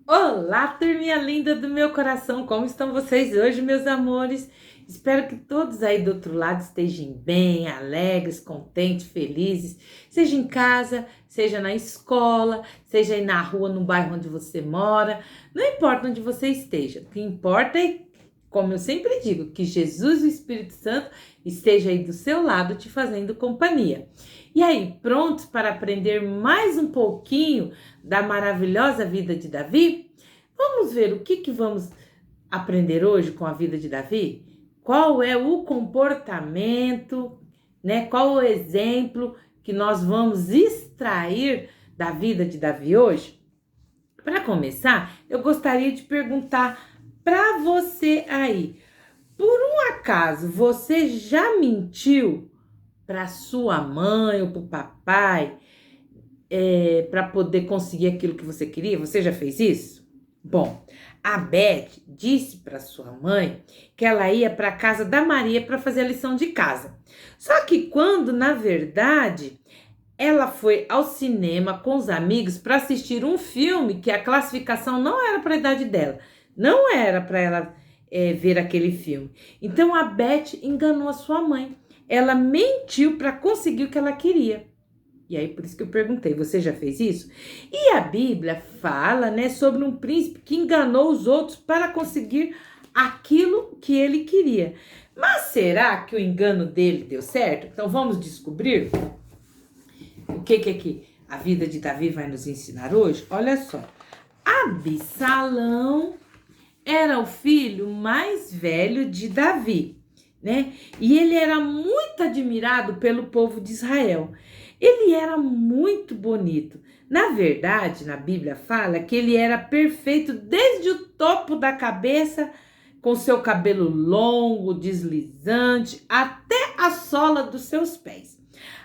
Olá, turminha linda do meu coração, como estão vocês hoje, meus amores? Espero que todos aí do outro lado estejam bem, alegres, contentes, felizes, seja em casa, seja na escola, seja aí na rua, no bairro onde você mora, não importa onde você esteja, o que importa é, como eu sempre digo, que Jesus e o Espírito Santo esteja aí do seu lado te fazendo companhia. E aí, prontos para aprender mais um pouquinho da maravilhosa vida de Davi? Vamos ver o que vamos aprender hoje com a vida de Davi? Qual é o comportamento, né? Qual o exemplo que nós vamos extrair da vida de Davi hoje? Para começar, eu gostaria de perguntar para você aí, por um acaso você já mentiu para sua mãe ou para o papai para poder conseguir aquilo que você queria? Você já fez isso? Bom, a Beth disse para sua mãe que ela ia para a casa da Maria para fazer a lição de casa. Só que quando, na verdade, ela foi ao cinema com os amigos para assistir um filme que a classificação não era para a idade dela, não era para ela ver aquele filme. Então a Beth enganou a sua mãe. Ela mentiu para conseguir o que ela queria. E aí, por isso que eu perguntei, você já fez isso? E a Bíblia fala, né, sobre um príncipe que enganou os outros para conseguir aquilo que ele queria. Mas será que o engano dele deu certo? Então vamos descobrir o que a vida de Davi vai nos ensinar hoje? Olha só, Absalão era o filho mais velho de Davi, né? E ele era muito admirado pelo povo de Israel. Ele era muito bonito. Na verdade, na Bíblia fala que ele era perfeito desde o topo da cabeça, com seu cabelo longo, deslizante, até a sola dos seus pés.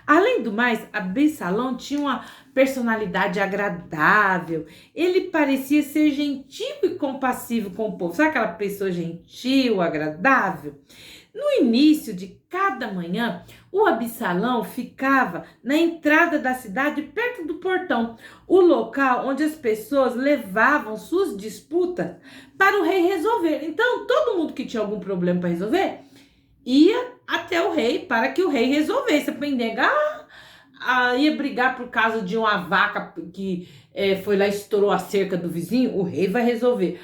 Além do mais, Absalão tinha uma personalidade agradável. Ele parecia ser gentil e compassivo com o povo. Sabe aquela pessoa gentil, agradável? No início de cada manhã, o Absalão ficava na entrada da cidade, perto do portão, o local onde as pessoas levavam suas disputas para o rei resolver. Então, todo mundo que tinha algum problema para resolver ia até o rei para que o rei resolvesse. A pendenga ia brigar por causa de uma vaca que foi lá e estourou a cerca do vizinho, o rei vai resolver.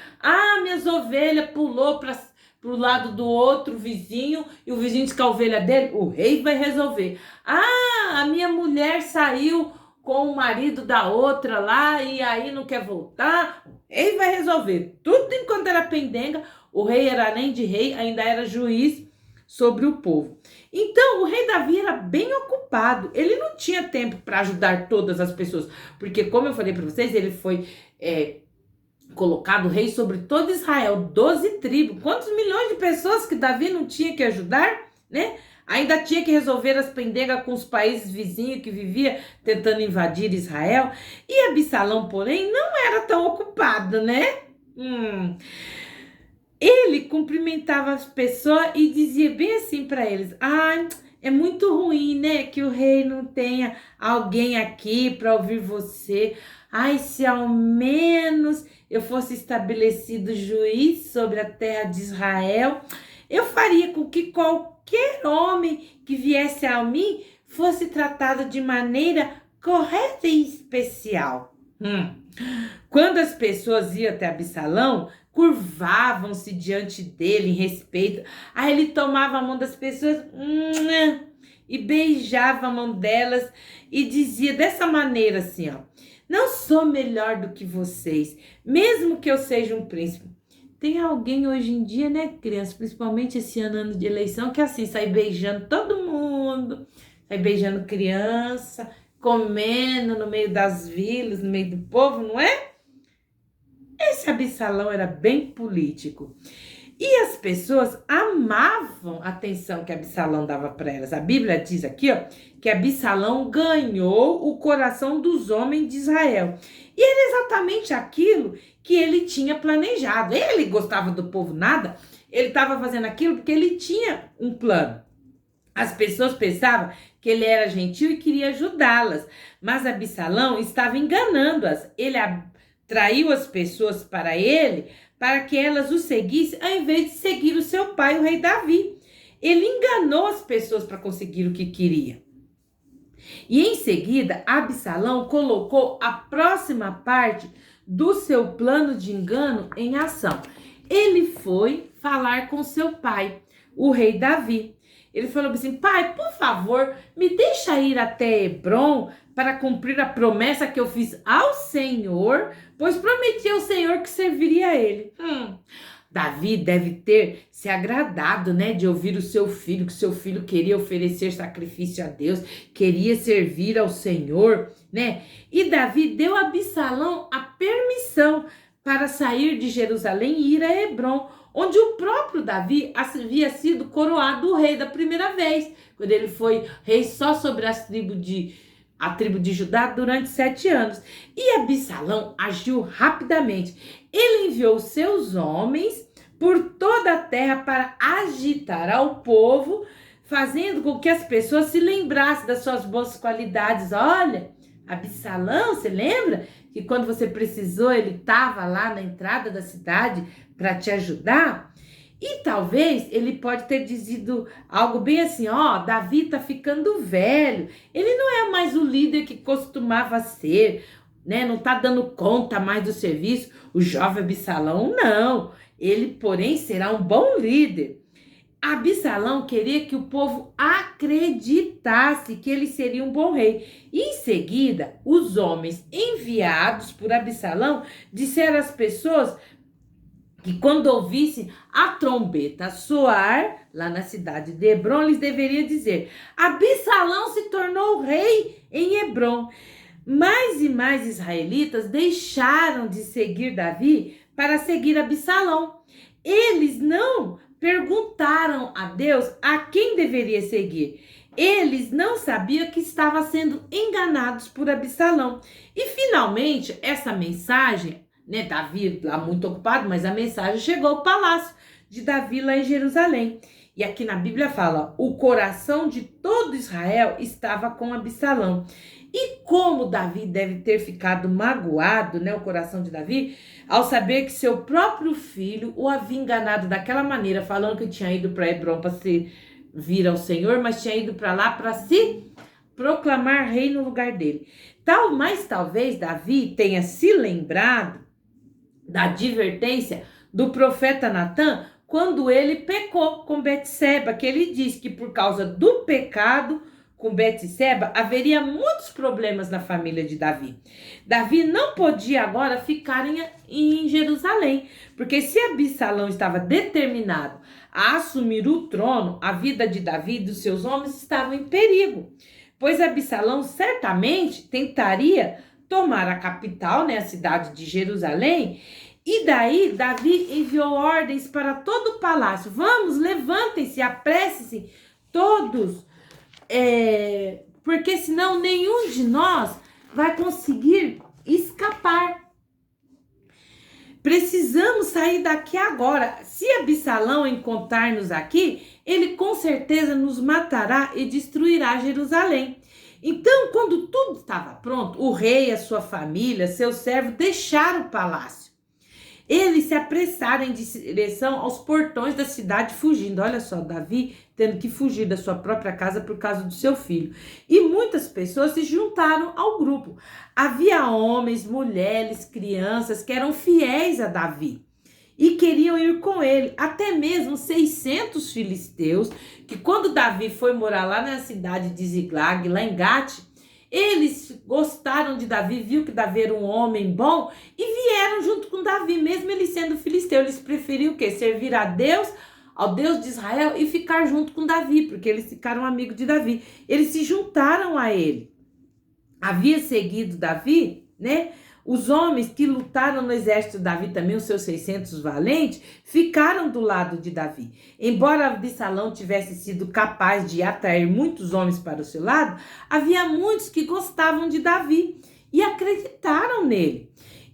Minhas ovelhas pulou para pro lado do outro vizinho e o vizinho disse que a ovelha dele, o rei vai resolver. A minha mulher saiu com o marido da outra lá e aí não quer voltar, o rei vai resolver. Tudo enquanto era pendenga, o rei era além de rei, ainda era juiz sobre o povo. Então, o rei Davi era bem ocupado. Ele não tinha tempo para ajudar todas as pessoas, porque como eu falei para vocês, ele foi colocado rei sobre todo Israel, 12 tribos. Quantos milhões de pessoas que Davi não tinha que ajudar, né? Ainda tinha que resolver as pendengas com os países vizinhos que vivia tentando invadir Israel. E Absalão, porém, não era tão ocupado, né? Ele cumprimentava as pessoas e dizia bem assim para eles: é muito ruim, né, que o rei não tenha alguém aqui para ouvir você. Se ao menos eu fosse estabelecido juiz sobre a terra de Israel, eu faria com que qualquer homem que viesse a mim fosse tratado de maneira correta e especial. Quando as pessoas iam até Absalão, curvavam-se diante dele em respeito. Aí ele tomava a mão das pessoas e beijava a mão delas e dizia dessa maneira assim, não sou melhor do que vocês, mesmo que eu seja um príncipe. Tem alguém hoje em dia, né, criança, principalmente esse ano de eleição, que assim, sai beijando todo mundo, sai beijando criança, comendo no meio das vilas, no meio do povo, não é? Esse Absalão era bem político. E as pessoas amavam a atenção que Absalão dava para elas. A Bíblia diz aqui, que Absalão ganhou o coração dos homens de Israel. E era exatamente aquilo que ele tinha planejado. Ele gostava do povo nada, ele estava fazendo aquilo porque ele tinha um plano. As pessoas pensavam que ele era gentil e queria ajudá-las, mas Absalão estava enganando-as. Ele traiu as pessoas para ele, para que elas o seguissem, ao invés de seguir o seu pai, o rei Davi. Ele enganou as pessoas para conseguir o que queria. E em seguida, Absalão colocou a próxima parte do seu plano de engano em ação. Ele foi falar com seu pai, o rei Davi. Ele falou assim: pai, por favor, me deixa ir até Hebrom para cumprir a promessa que eu fiz ao Senhor, pois prometi ao Senhor que serviria a ele. Davi deve ter se agradado, né, de ouvir o seu filho, que seu filho queria oferecer sacrifício a Deus, queria servir ao Senhor, né? E Davi deu a Absalão a permissão para sair de Jerusalém e ir a Hebrom, onde o próprio Davi havia sido coroado rei da primeira vez, quando ele foi rei só sobre a tribo de Judá durante 7 anos. E Absalão agiu rapidamente. Ele enviou seus homens por toda a terra para agitar ao povo, fazendo com que as pessoas se lembrassem das suas boas qualidades. Olha, Absalão, você lembra que quando você precisou, ele estava lá na entrada da cidade para te ajudar? E talvez ele pode ter dizido algo bem assim: Davi tá ficando velho, ele não é mais o líder que costumava ser, né? Não tá dando conta mais do serviço. O jovem Absalão, não. Ele, porém, será um bom líder. Absalão queria que o povo acreditasse que ele seria um bom rei. E em seguida, os homens enviados por Absalão disseram às pessoas que quando ouvissem a trombeta soar lá na cidade de Hebrom, eles deveriam dizer: Absalão se tornou rei em Hebrom. Mais e mais israelitas deixaram de seguir Davi para seguir Absalão. Eles não perguntaram a Deus a quem deveria seguir. Eles não sabiam que estavam sendo enganados por Absalão. E finalmente, essa mensagem, né, Davi lá muito ocupado, mas a mensagem chegou ao palácio de Davi lá em Jerusalém. E aqui na Bíblia fala: o coração de todo Israel estava com Absalão. E como Davi deve ter ficado magoado, né, o coração de Davi, ao saber que seu próprio filho o havia enganado daquela maneira, falando que tinha ido para Hebrom para servir ao Senhor, mas tinha ido para lá para se proclamar rei no lugar dele. Mas talvez Davi tenha se lembrado da advertência do profeta Natã quando ele pecou com Betseba, que ele diz que por causa do pecado com Betseba haveria muitos problemas na família de Davi. Davi não podia agora ficar em Jerusalém, porque se Absalão estava determinado a assumir o trono, a vida de Davi e dos seus homens estava em perigo, pois Absalão certamente tentaria tomar a capital, né, a cidade de Jerusalém. E daí Davi enviou ordens para todo o palácio: vamos, levantem-se, apressem-se todos, porque senão nenhum de nós vai conseguir escapar. Precisamos sair daqui agora. Se Absalão encontrar-nos aqui, ele com certeza nos matará e destruirá Jerusalém. Então, quando tudo estava pronto, o rei, a sua família, seu servo deixaram o palácio. Eles se apressaram em direção aos portões da cidade, fugindo. Olha só, Davi tendo que fugir da sua própria casa por causa do seu filho. E muitas pessoas se juntaram ao grupo. Havia homens, mulheres, crianças que eram fiéis a Davi e queriam ir com ele. Até mesmo 600 filisteus, que quando Davi foi morar lá na cidade de Ziglag, lá em Gate, eles gostaram de Davi, viu que Davi era um homem bom e vieram junto com Davi, mesmo ele sendo filisteu. Eles preferiam o quê? Servir a Deus, ao Deus de Israel, e ficar junto com Davi, porque eles ficaram amigos de Davi. Eles se juntaram a ele. Havia seguido Davi, né? Os homens que lutaram no exército de Davi também, os seus 600 valentes, ficaram do lado de Davi. Embora Absalão tivesse sido capaz de atrair muitos homens para o seu lado, havia muitos que gostavam de Davi e acreditaram nele.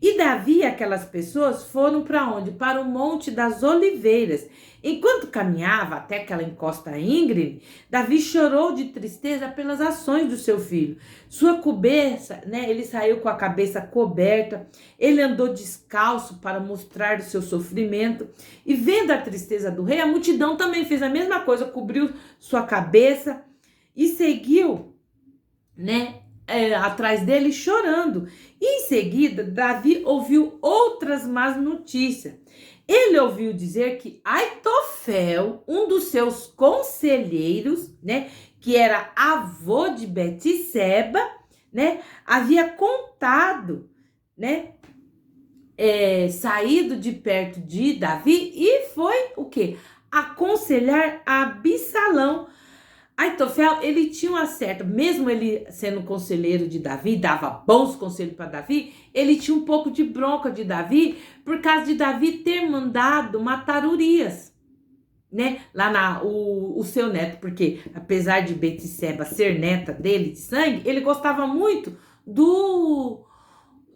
E Davi e aquelas pessoas foram para onde? Para o Monte das Oliveiras. Enquanto caminhava até aquela encosta íngreme, Davi chorou de tristeza pelas ações do seu filho. Sua cabeça, né? Ele saiu com a cabeça coberta, ele andou descalço para mostrar o seu sofrimento. E vendo a tristeza do rei, a multidão também fez a mesma coisa, cobriu sua cabeça e seguiu, né? Atrás dele chorando. E em seguida, Davi ouviu outras más notícias. Ele ouviu dizer que Aitofel, um dos seus conselheiros, né, que era avô de Betseba, né, havia contado, né, saído de perto de Davi e foi o quê? Aconselhar Absalão. Aitofel, ele tinha um acerto, mesmo ele sendo conselheiro de Davi, dava bons conselhos para Davi, ele tinha um pouco de bronca de Davi, por causa de Davi ter mandado matar Urias, né? Lá o seu neto, porque apesar de Betseba ser neta dele de sangue, ele gostava muito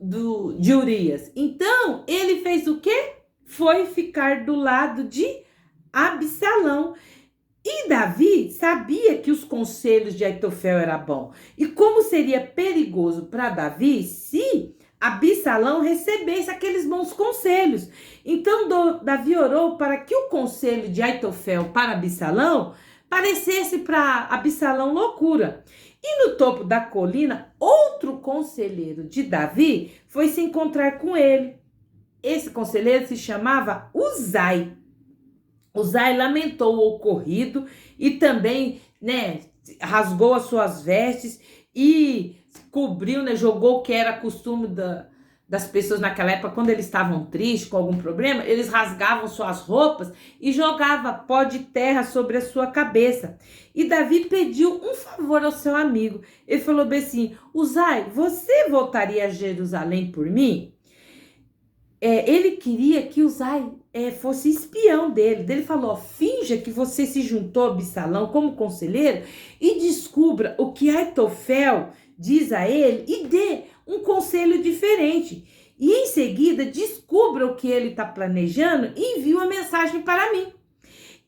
de Urias. Então, ele fez o quê? Foi ficar do lado de Absalão. E Davi sabia que os conselhos de Aitofel eram bons. E como seria perigoso para Davi se Absalão recebesse aqueles bons conselhos. Então Davi orou para que o conselho de Aitofel para Absalão parecesse para Absalão loucura. E no topo da colina, outro conselheiro de Davi foi se encontrar com ele. Esse conselheiro se chamava Uzai. Uzai lamentou o ocorrido e também, né, rasgou as suas vestes e cobriu, né, jogou o que era costume das pessoas naquela época, quando eles estavam tristes com algum problema, eles rasgavam suas roupas e jogavam pó de terra sobre a sua cabeça. E Davi pediu um favor ao seu amigo. Ele falou bem assim: Uzai, você voltaria a Jerusalém por mim? Ele queria que Uzai fosse espião dele. Ele falou: finja que você se juntou a Absalão como conselheiro e descubra o que Aitofel diz a ele e dê um conselho diferente. E em seguida descubra o que ele está planejando e envie uma mensagem para mim.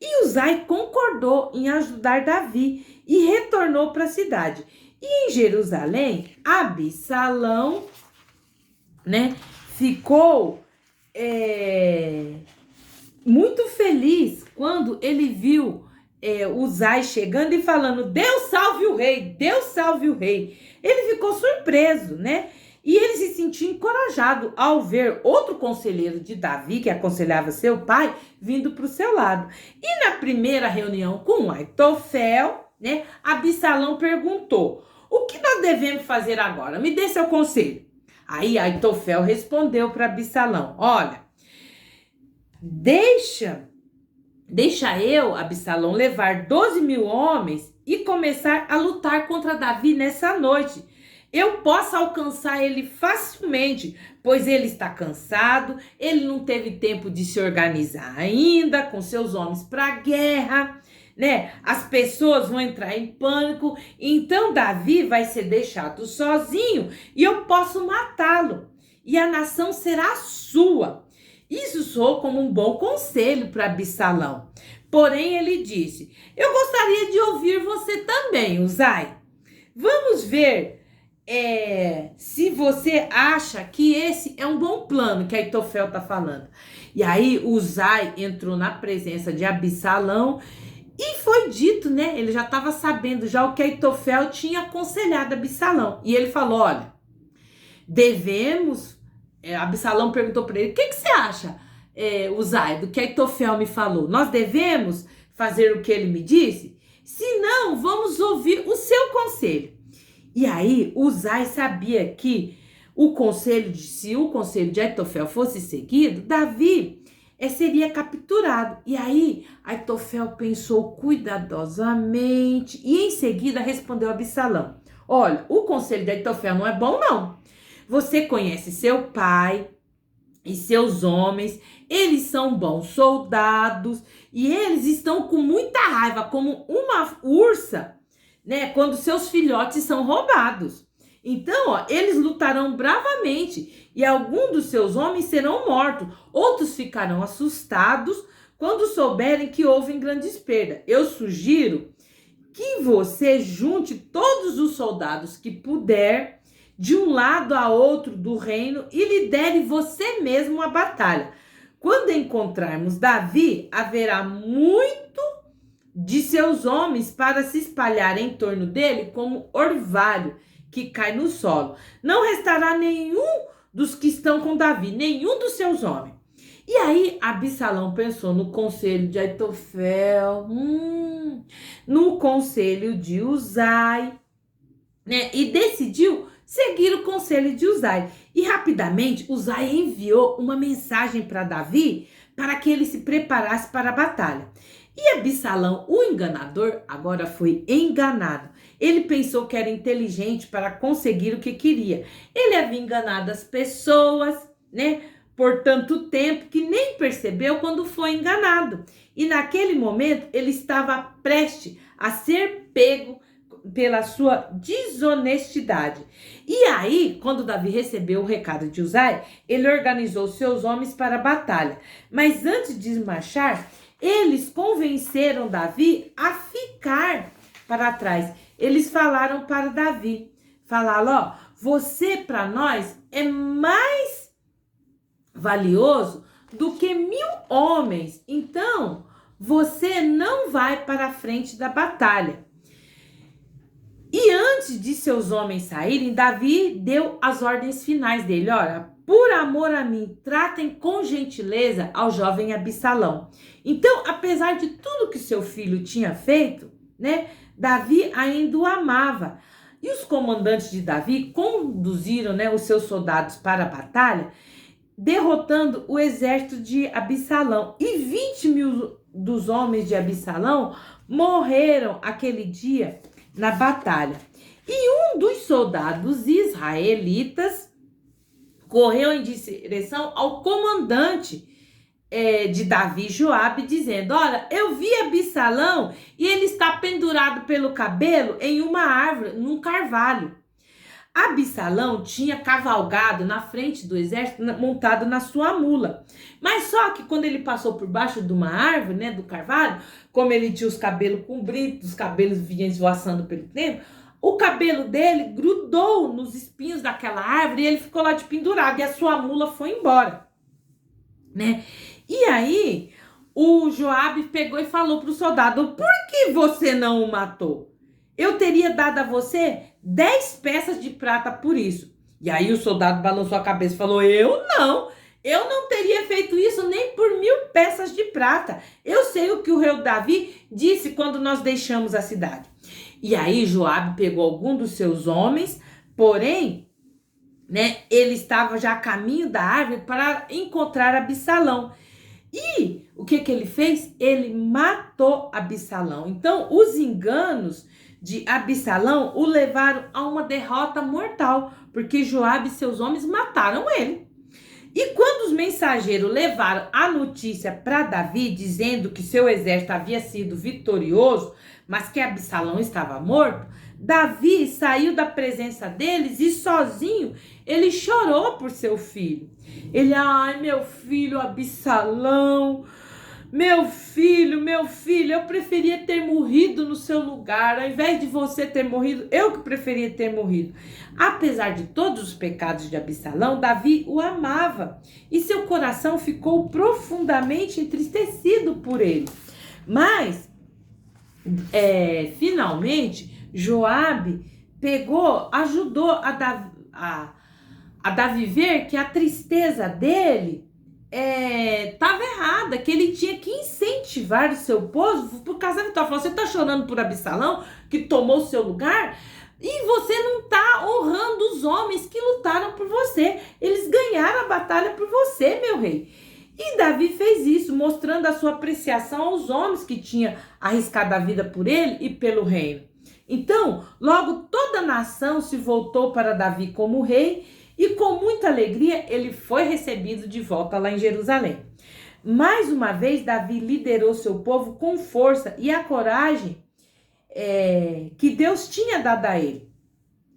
E Uzai concordou em ajudar Davi e retornou para a cidade. E em Jerusalém, Absalão, né, ficou muito feliz quando ele viu Uzai chegando e falando: Deus salve o rei, Deus salve o rei. Ele ficou surpreso, né? E ele se sentiu encorajado ao ver outro conselheiro de Davi, que aconselhava seu pai, vindo para o seu lado. E na primeira reunião com Aitofel, né, Absalão perguntou: o que nós devemos fazer agora? Me dê seu conselho. Aí Aitofel respondeu para Absalão: olha, deixa eu, Absalão, levar 12.000 homens e começar a lutar contra Davi nessa noite. Eu posso alcançar ele facilmente, pois ele está cansado, ele não teve tempo de se organizar ainda com seus homens para a guerra, né? As pessoas vão entrar em pânico, então Davi vai ser deixado sozinho e eu posso matá-lo. E a nação será sua. Isso soou como um bom conselho para Absalão. Porém, ele disse: eu gostaria de ouvir você também, Uzai. Vamos ver se você acha que esse é um bom plano que Aitofel está falando. E aí Uzai entrou na presença de Absalão e foi dito, né? Ele já estava sabendo já o que Aitofel tinha aconselhado Absalão. E ele falou: olha, devemos... Absalão perguntou para ele: o que você acha, Uzai, do que Aitofel me falou? Nós devemos fazer o que ele me disse? Se não, vamos ouvir o seu conselho. E aí Uzai sabia que se o conselho de Aitofel fosse seguido, Davi seria capturado. E aí Aitofel pensou cuidadosamente e em seguida respondeu a Absalão: olha, o conselho de Aitofel não é bom não. Você conhece seu pai e seus homens, eles são bons soldados e eles estão com muita raiva, como uma ursa, né, quando seus filhotes são roubados. Então, ó, eles lutarão bravamente e alguns dos seus homens serão mortos. Outros ficarão assustados quando souberem que houve grandes perdas. Eu sugiro que você junte todos os soldados que puder de um lado a outro do reino e lidere você mesmo a batalha. Quando encontrarmos Davi, haverá muito de seus homens para se espalhar em torno dele como orvalho que cai no solo. Não restará nenhum dos que estão com Davi, nenhum dos seus homens. E aí Absalão pensou no conselho de Aitofel, no conselho de Uzai, né? E decidiu seguir o conselho de Uzai. E rapidamente Uzai enviou uma mensagem para Davi para que ele se preparasse para a batalha. E Absalão, o enganador, agora foi enganado. Ele pensou que era inteligente para conseguir o que queria. Ele havia enganado as pessoas, né? Por tanto tempo que nem percebeu quando foi enganado. E naquele momento ele estava prestes a ser pego pela sua desonestidade. E aí, quando Davi recebeu o recado de Uzai, ele organizou seus homens para a batalha. Mas antes de marchar, eles convenceram Davi a ficar para trás. Eles falaram para Davi, falaram, ó, você para nós é mais valioso do que 1000 homens. Então, você não vai para a frente da batalha. E antes de seus homens saírem, Davi deu as ordens finais dele. Olha, por amor a mim, tratem com gentileza ao jovem Absalão. Então, apesar de tudo que seu filho tinha feito, né, Davi ainda o amava. E os comandantes de Davi conduziram, né, os seus soldados para a batalha, derrotando o exército de Absalão. E 20.000 dos homens de Absalão morreram aquele dia na batalha. E um dos soldados israelitas correu em direção ao comandante de Davi, Joabe, dizendo, olha, eu vi Absalão e ele está pendurado pelo cabelo em uma árvore, num carvalho. Absalão tinha cavalgado na frente do exército montado na sua mula. Mas só que quando ele passou por baixo de uma árvore, né, do carvalho, como ele tinha os cabelos compridos, os cabelos vinham esvoaçando pelo tempo, o cabelo dele grudou nos espinhos daquela árvore e ele ficou lá de pendurado e a sua mula foi embora, né? E aí o Joabe pegou e falou para o soldado, por que você não o matou? Eu teria dado a você 10 peças de prata por isso. E aí o soldado balançou a cabeça e falou, eu não teria feito isso nem por 1000 peças de prata. Eu sei o que o rei Davi disse quando nós deixamos a cidade. E aí Joabe pegou algum dos seus homens, porém, né, ele estava já a caminho da árvore para encontrar Absalão. E o que ele fez? Ele matou Absalão. Então, os enganos de Absalão o levaram a uma derrota mortal, porque Joabe e seus homens mataram ele. E quando os mensageiros levaram a notícia para Davi, dizendo que seu exército havia sido vitorioso, mas que Absalão estava morto, Davi saiu da presença deles e sozinho ele chorou por seu filho. Ele, ai, meu filho Absalão, meu filho, eu preferia ter morrido no seu lugar, ao invés de você ter morrido, eu que preferia ter morrido. Apesar de todos os pecados de Absalão, Davi o amava e seu coração ficou profundamente entristecido por ele. Mas, finalmente, Joabe ajudou a Davi ver que a tristeza dele estava errada, que ele tinha que incentivar o seu povo por causa da vitória. Você está chorando por Absalão, que tomou o seu lugar, e você não está honrando os homens que lutaram por você. Eles ganharam a batalha por você, meu rei. E Davi fez isso, mostrando a sua apreciação aos homens que tinham arriscado a vida por ele e pelo reino. Então, logo toda a nação se voltou para Davi como rei, e com muita alegria ele foi recebido de volta lá em Jerusalém. Mais uma vez, Davi liderou seu povo com força e a coragem que Deus tinha dado a ele.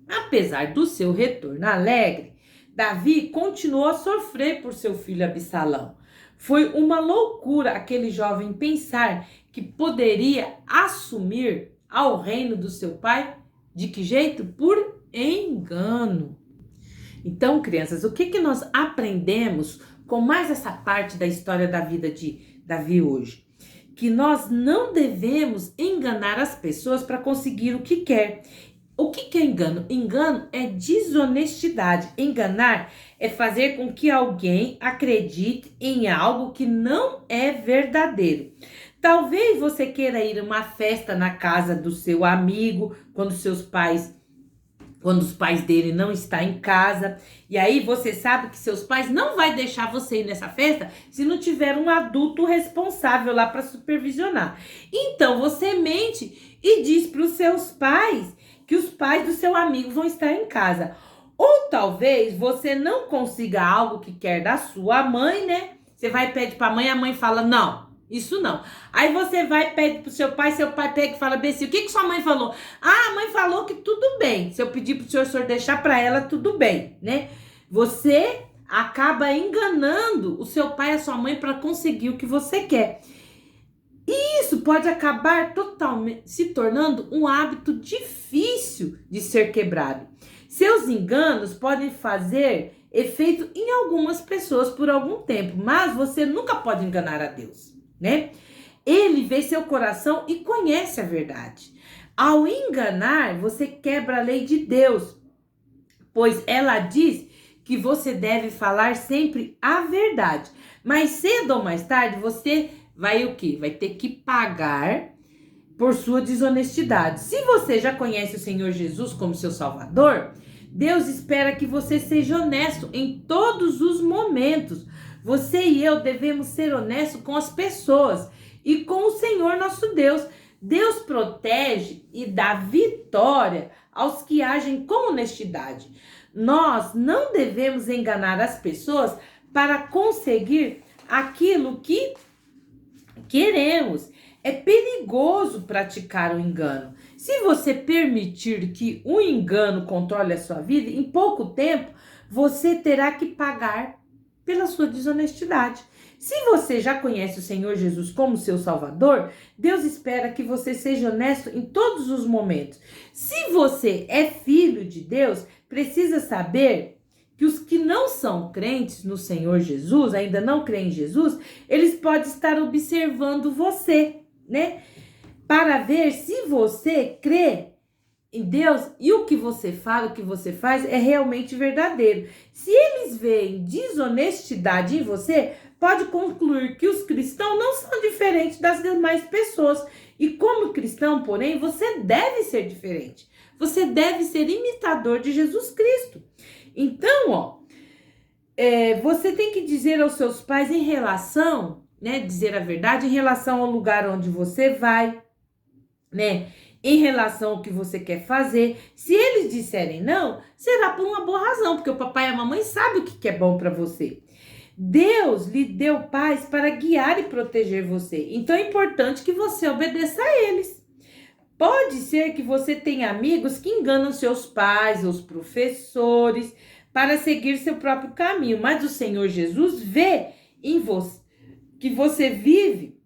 Apesar do seu retorno alegre, Davi continuou a sofrer por seu filho Absalão. Foi uma loucura aquele jovem pensar que poderia assumir ao reino do seu pai. De que jeito? Por engano. Então, crianças, o que nós aprendemos com mais essa parte da história da vida de Davi hoje? Que nós não devemos enganar as pessoas para conseguir o que quer. O que é engano? Engano é desonestidade. Enganar é fazer com que alguém acredite em algo que não é verdadeiro. Talvez você queira ir a uma festa na casa do seu amigo, quando os pais dele não estão em casa, e aí você sabe que seus pais não vai deixar você ir nessa festa se não tiver um adulto responsável lá para supervisionar. Então você mente e diz para os seus pais que os pais do seu amigo vão estar em casa. Ou talvez você não consiga algo que quer da sua mãe, né? Você vai e pede para a mãe fala, não, isso não. Aí você vai e pede pro seu pai pega e fala, Bessi, o que sua mãe falou? Ah, a mãe falou que tudo bem. Se eu pedir pro senhor deixar para ela, tudo bem, né? Você acaba enganando o seu pai e a sua mãe para conseguir o que você quer. Isso pode acabar totalmente se tornando um hábito difícil de ser quebrado. Seus enganos podem fazer efeito em algumas pessoas por algum tempo, mas você nunca pode enganar a Deus, né? Ele vê seu coração e conhece a verdade. Ao enganar, você quebra a lei de Deus, pois ela diz que você deve falar sempre a verdade. Mas cedo ou mais tarde, você vai o quê? Vai ter que pagar por sua desonestidade. Se você já conhece o Senhor Jesus como seu Salvador, Deus espera que você seja honesto em todos os momentos. Você e eu devemos ser honestos com as pessoas e com o Senhor nosso Deus. Deus protege e dá vitória aos que agem com honestidade. Nós não devemos enganar as pessoas para conseguir aquilo que queremos. É perigoso praticar o engano. Se você permitir que o engano controle a sua vida, em pouco tempo você terá que pagar pela sua desonestidade. Se você já conhece o Senhor Jesus como seu Salvador, Deus espera que você seja honesto em todos os momentos. Se você é filho de Deus, precisa saber que os que não são crentes no Senhor Jesus, ainda não creem em Jesus, eles podem estar observando você, né? Para ver se você crê em Deus e o que você fala, o que você faz é realmente verdadeiro. Se eles veem desonestidade em você, pode concluir que os cristãos não são diferentes das demais pessoas. E como cristão, porém, você deve ser diferente. Você deve ser imitador de Jesus Cristo. Então, você tem que dizer aos seus pais em relação, né, dizer a verdade em relação ao lugar onde você vai, né, em relação ao que você quer fazer. Se eles disserem não, será por uma boa razão, porque o papai e a mamãe sabem o que é bom para você. Deus lhe deu pais para guiar e proteger você. Então é importante que você obedeça a eles. Pode ser que você tenha amigos que enganam seus pais, os professores, para seguir seu próprio caminho. Mas o Senhor Jesus vê em você que você vive,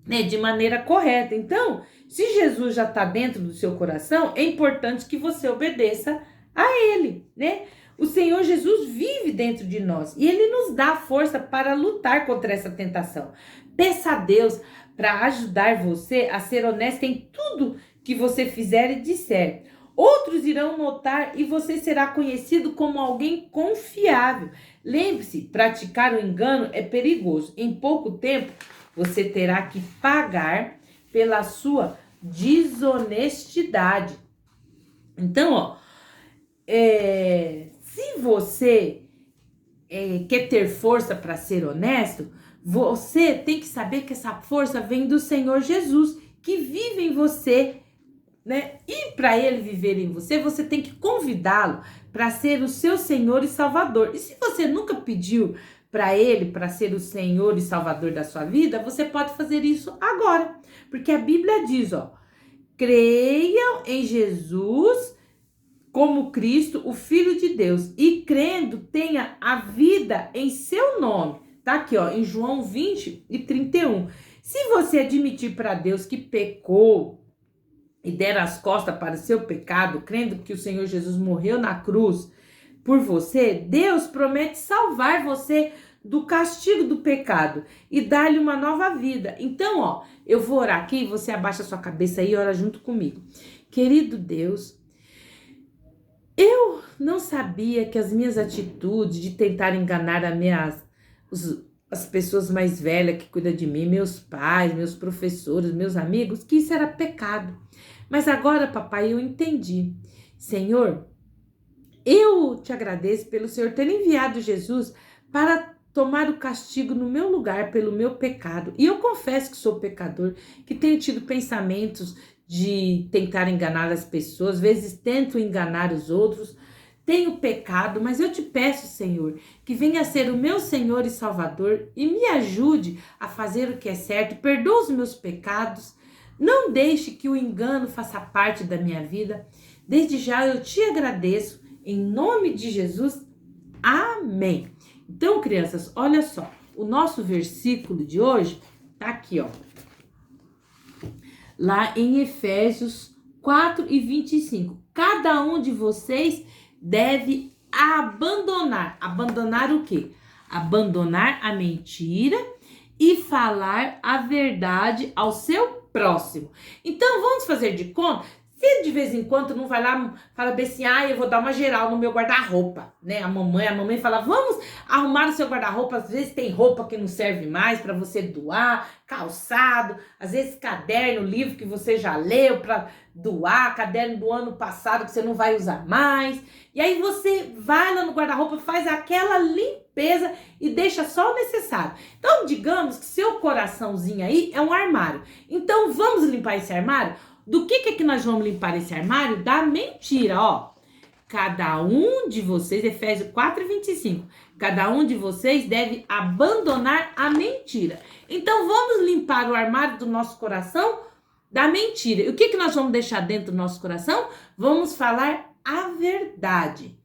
né, de maneira correta. Então, se Jesus já está dentro do seu coração, é importante que você obedeça a Ele, né? O Senhor Jesus vive dentro de nós e Ele nos dá força para lutar contra essa tentação. Peça a Deus para ajudar você a ser honesta em tudo que você fizer e disser. Outros irão notar e você será conhecido como alguém confiável. Lembre-se, praticar o engano é perigoso. Em pouco tempo, você terá que pagar pela sua desonestidade. Então, se você quer ter força para ser honesto, você tem que saber que essa força vem do Senhor Jesus, que vive em você, né? E para Ele viver em você, você tem que convidá-lo para ser o seu Senhor e Salvador. E se você nunca pediu para Ele, para ser o Senhor e Salvador da sua vida, você pode fazer isso agora. Porque a Bíblia diz, creiam em Jesus como Cristo, o Filho de Deus, e crendo tenha a vida em seu nome. Tá aqui, ó, em João 20:31. Se você admitir para Deus que pecou e der as costas para o seu pecado, crendo que o Senhor Jesus morreu na cruz por você, Deus promete salvar você do castigo do pecado e dar-lhe uma nova vida. Então, ó, eu vou orar aqui e você abaixa sua cabeça aí e ora junto comigo. Querido Deus, eu não sabia que as minhas atitudes de tentar enganar as pessoas mais velhas que cuidam de mim, meus pais, meus professores, meus amigos, que isso era pecado. Mas agora, papai, eu entendi. Senhor, eu te agradeço pelo Senhor ter enviado Jesus para tomar o castigo no meu lugar pelo meu pecado. E eu confesso que sou pecador, que tenho tido pensamentos de tentar enganar as pessoas, às vezes tento enganar os outros, tenho pecado, mas eu te peço, Senhor, que venha ser o meu Senhor e Salvador e me ajude a fazer o que é certo, perdoa os meus pecados, não deixe que o engano faça parte da minha vida. Desde já eu te agradeço, em nome de Jesus, amém. Então, crianças, olha só, o nosso versículo de hoje tá aqui, ó. Lá em Efésios 4:25. Cada um de vocês deve abandonar. Abandonar o quê? Abandonar a mentira e falar a verdade ao seu próximo. Então, vamos fazer de conta. Se de vez em quando não vai lá, fala bem assim, eu vou dar uma geral no meu guarda-roupa, né? A mamãe fala, vamos arrumar o seu guarda-roupa. Às vezes tem roupa que não serve mais para você doar, calçado, às vezes caderno, livro que você já leu para doar, caderno do ano passado que você não vai usar mais. E aí você vai lá no guarda-roupa, faz aquela limpeza e deixa só o necessário. Então, digamos que seu coraçãozinho aí é um armário. Então, vamos limpar esse armário? Do que nós vamos limpar esse armário? Da mentira, ó. Cada um de vocês, Efésios 4:25, cada um de vocês deve abandonar a mentira. Então, vamos limpar o armário do nosso coração da mentira. E o que nós vamos deixar dentro do nosso coração? Vamos falar a verdade.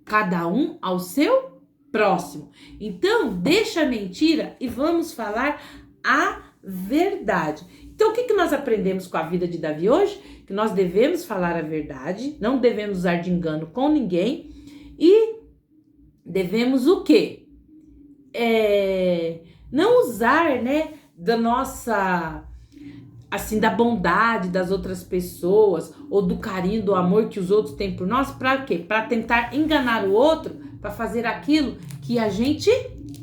Cada um ao seu próximo. Então, deixa a mentira e vamos falar a verdade. Então, o que nós aprendemos com a vida de Davi hoje? Que nós devemos falar a verdade, não devemos usar de engano com ninguém e devemos o quê? Não usar, né, da nossa, assim, da bondade das outras pessoas ou do carinho, do amor que os outros têm por nós, para quê? Para tentar enganar o outro, para fazer aquilo que a gente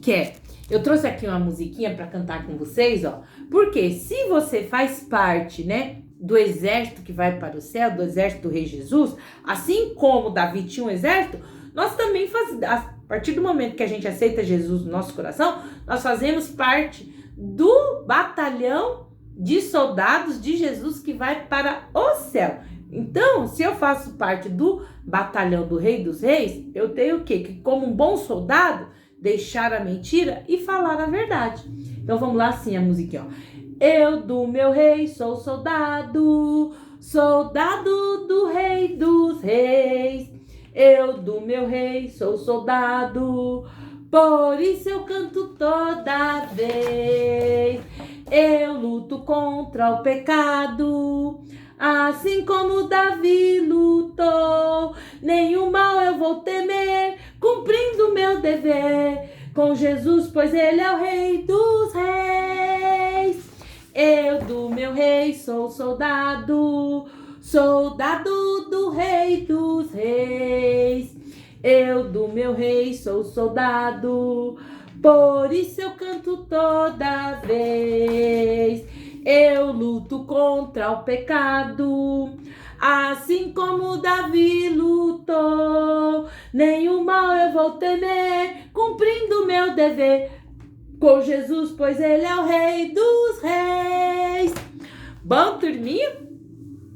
quer. Eu trouxe aqui uma musiquinha para cantar com vocês, ó. Porque se você faz parte, né, do exército que vai para o céu, do exército do Rei Jesus, assim como Davi tinha um exército, nós também fazemos, a partir do momento que a gente aceita Jesus no nosso coração, nós fazemos parte do batalhão de soldados de Jesus que vai para o céu. Então, se eu faço parte do batalhão do Rei dos Reis, eu tenho o quê? Que como um bom soldado, deixar a mentira e falar a verdade. Então vamos lá assim a musiquinha, ó. Eu do meu rei sou soldado, soldado do Rei dos Reis. Eu do meu rei sou soldado, por isso eu canto toda vez. Eu luto contra o pecado, assim como Davi lutou. Nenhum mal eu vou temer, cumprindo meu dever com Jesus, pois ele é o Rei dos Reis. Eu do meu rei sou soldado, soldado do Rei dos Reis. Eu do meu rei sou soldado, por isso eu canto toda vez. Eu luto contra o pecado, assim como Davi lutou. Nenhum mal eu vou temer, cumprindo meu dever com Jesus, pois ele é o Rei dos Reis. Bom, turminha?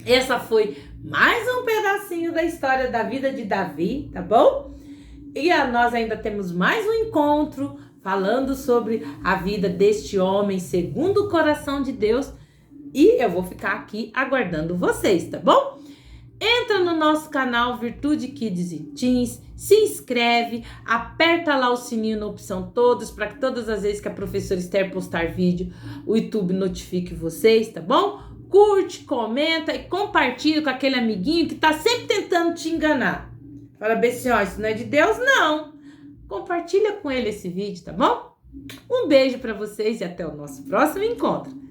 Essa foi mais um pedacinho da história da vida de Davi, tá bom? E nós ainda temos mais um encontro falando sobre a vida deste homem segundo o coração de Deus. E eu vou ficar aqui aguardando vocês, tá bom? entra no nosso canal Virtude Kids e Teens, se inscreve, aperta lá o sininho na opção todos, para que todas as vezes que a professora Esther postar vídeo, o YouTube notifique vocês, tá bom? Curte, comenta e compartilha com aquele amiguinho que tá sempre tentando te enganar. Fala bem assim, ó, isso não é de Deus, não. Compartilha com ele esse vídeo, tá bom? Um beijo para vocês e até o nosso próximo encontro.